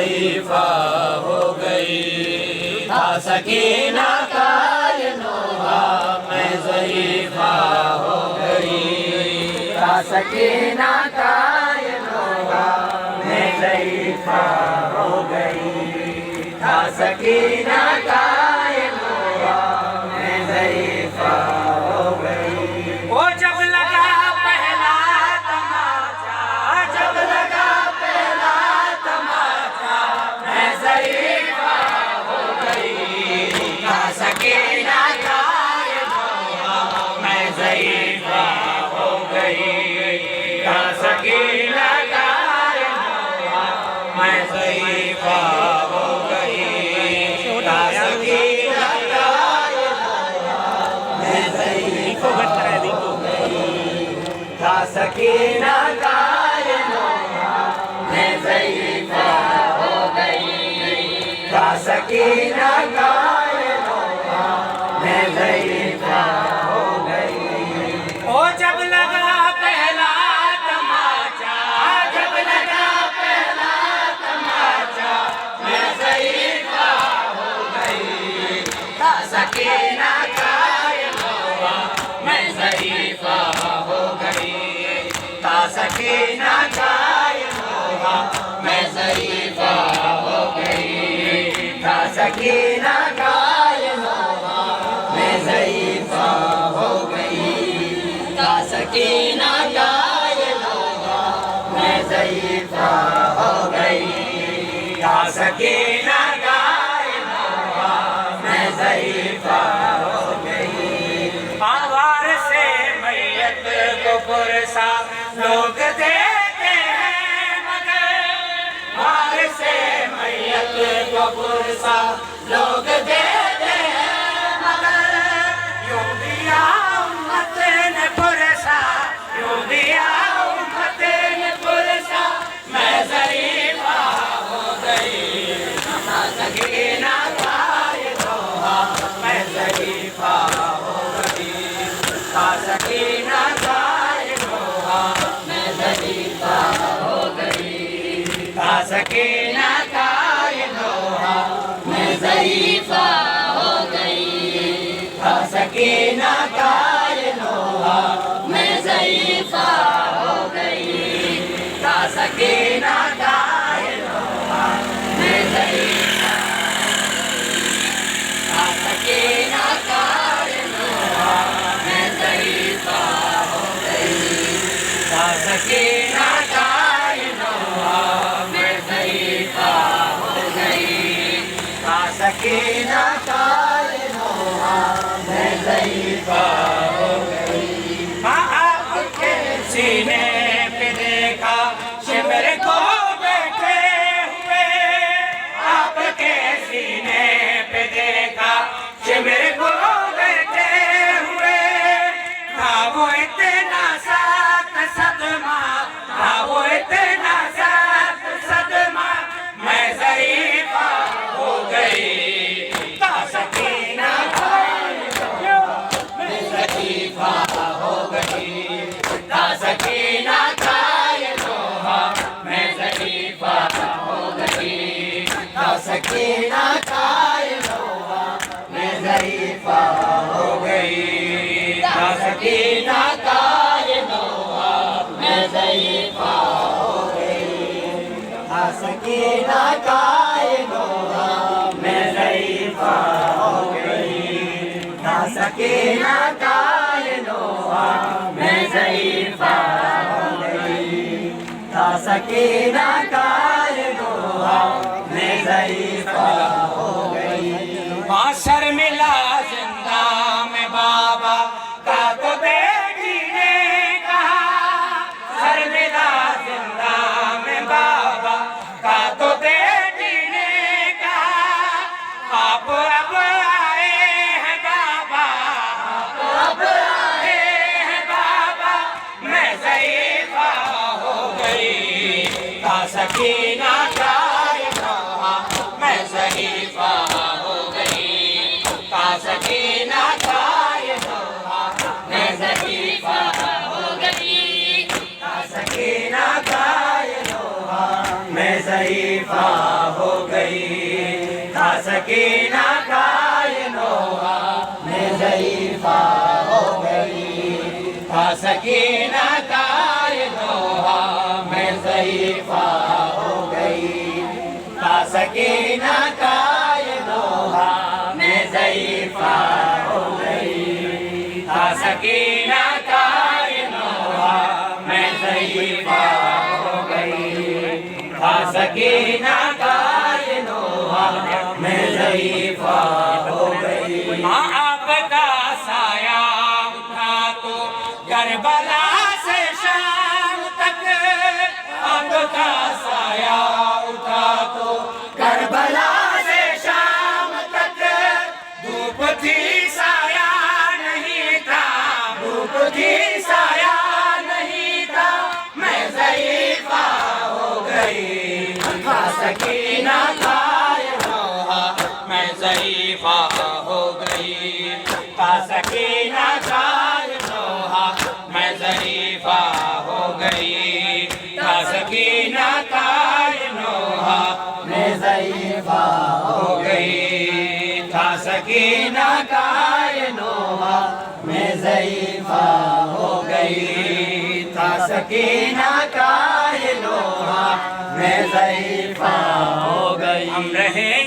ज़ईफ़ा हो गई। था सकीना कायनोहा मैं ज़ईफ़ा हो गई। था सकीना कायनोहा मैं ज़ईफ़ा हो गई। था सकीना कायनोहा मैं ज़ईफ़ा हो गई। वो जब लगा पहला तमाचा, जब लगा पहला तमाचा मैं ज़ईफ़ा हो गई। था सकीना कायनोहा मैं ज़ईफ़ा हो गई। था सकीना कायनोहा मैं ज़ईफ़ा हो गई। था सकीना कायनोहा मैं ज़ईफ़ा हो गई। था सकीना कायनोहा मैं ज़ईफ़ा हो गई। था सकीना कायनोहा मैं ज़ईफ़ा हो गई। ओ जब लगा पहला तमाचा, जब लगा पहला तमाचा मैं ज़ईफ़ा हो गई। था सकीना कायनोहा मैं ज़ईफ़ा हो गई। था सकीना कायनोहा मैं ज़ईफ़ा हो गई। था सकीना कायनोहा मैं ज़ईफ़ा हो गई। था सकीना कायनोहा मैं ज़ईफ़ा हो गई। था सकीना कायनोहा मैं ज़ईफ़ा हो गई। आवार से मैयत को पुरसा लोग देते हैं मगर, वार से मैयत को पुरसा लोग देते हैं मगर, यूं दिया उम्मत ने पुरसा, यूं दिया उम्मत ने पुरसा मैं ज़ईफ़ा हो गई। था सकीना कायनोहा मैं ज़ईफ़ा हो गई। था सकीना कायनोहा मैं ज़ईफ़ा हो गई। था सकीना कायनोहा मैं ज़ईफ़ा हो गई। था सकीना कायनोहा मैं ज़ईफ़ा हो गई। था सकीना कायनोहा मैं ज़ईफ़ा, था सकीना कायनोहा मैं ज़ईफ़ा हो गई। था सकीना कायनोहा मैं ज़ईफ़ा हो गई। था सकीना कायनोहा मैं ज़ईफ़ा हो गई। आपके सीने पे देखा शिमर को बैठे हुए, आपके सीने पे देखा शिमर को बैठे हुए। था वो इतना सख्त सदमा, था वो इतना सख्त सदमा मैं ज़ईफ़ा हो गई। था सकीना कायनोहा मैं ज़ईफ़ा हो गई। था सकीना कायनोहा मैं ज़ईफ़ा हो गई। था सकीना कायनोहा मैं ज़ईफ़ा हो गई। था सकीना कायनोहा मैं ज़ईफ़ा हो गई। था सकीना कायनोहा मैं ज़ईफ़ा हो गई। था सकीना कायनोहा मैं ज़ईफ़ा हो गई। था सकीना कायनोहा मैं ज़ईफ़ा हो गई। हाँ शर्मिला जिंदा में बाबा का तो बेटी ने कहा, शर्मिला जिंदा में बाबा का तो बेटी ने कहा। आप अब आए हैं बाबा, आप अब आए हैं बाबा मैं ज़ईफ़ा हो गई। था सकीना कायनोहा मैं ज़ईफ़ा हो गई। था सकीना कायनोहा मैं ज़ईफ़ा हो गई। था सकीना कायनोहा मैं ज़ईफ़ा हो गई। था सकीना कायनोहा मैं ज़ईफ़ा हो गई। था सकीना कायनोहा मैं ज़ईफ़ा हो गई। था सकीना कायनोहा मैं ज़ईफ़ा हो गई। था सकीना कायनोहा मैं ज़ईफ़ा हो गई। था सकीना कायनोहा मैं ज़ईफ़ा हो गई। माँ आपका साया उठा तो करबला से शाम तक। आपका साया उठा तो करबला से शाम तक। धूप थी साया नहीं था, धूप थी साया नहीं था। मैं ज़ईफ़ा हो गई। था सकीना कायनोहा मैं ज़ईफ़ा हो गई। था सकीना कायनोहा मैं ज़ईफ़ा हो गई। था सकीना कायनोहा मैं ज़ईफ़ा हो गई। था सकीना कायनोहा मैं ज़ईफ़ा हो गई। था सकीना कायनोहा मैं ज़ईफ़ा हो गई। हम रहे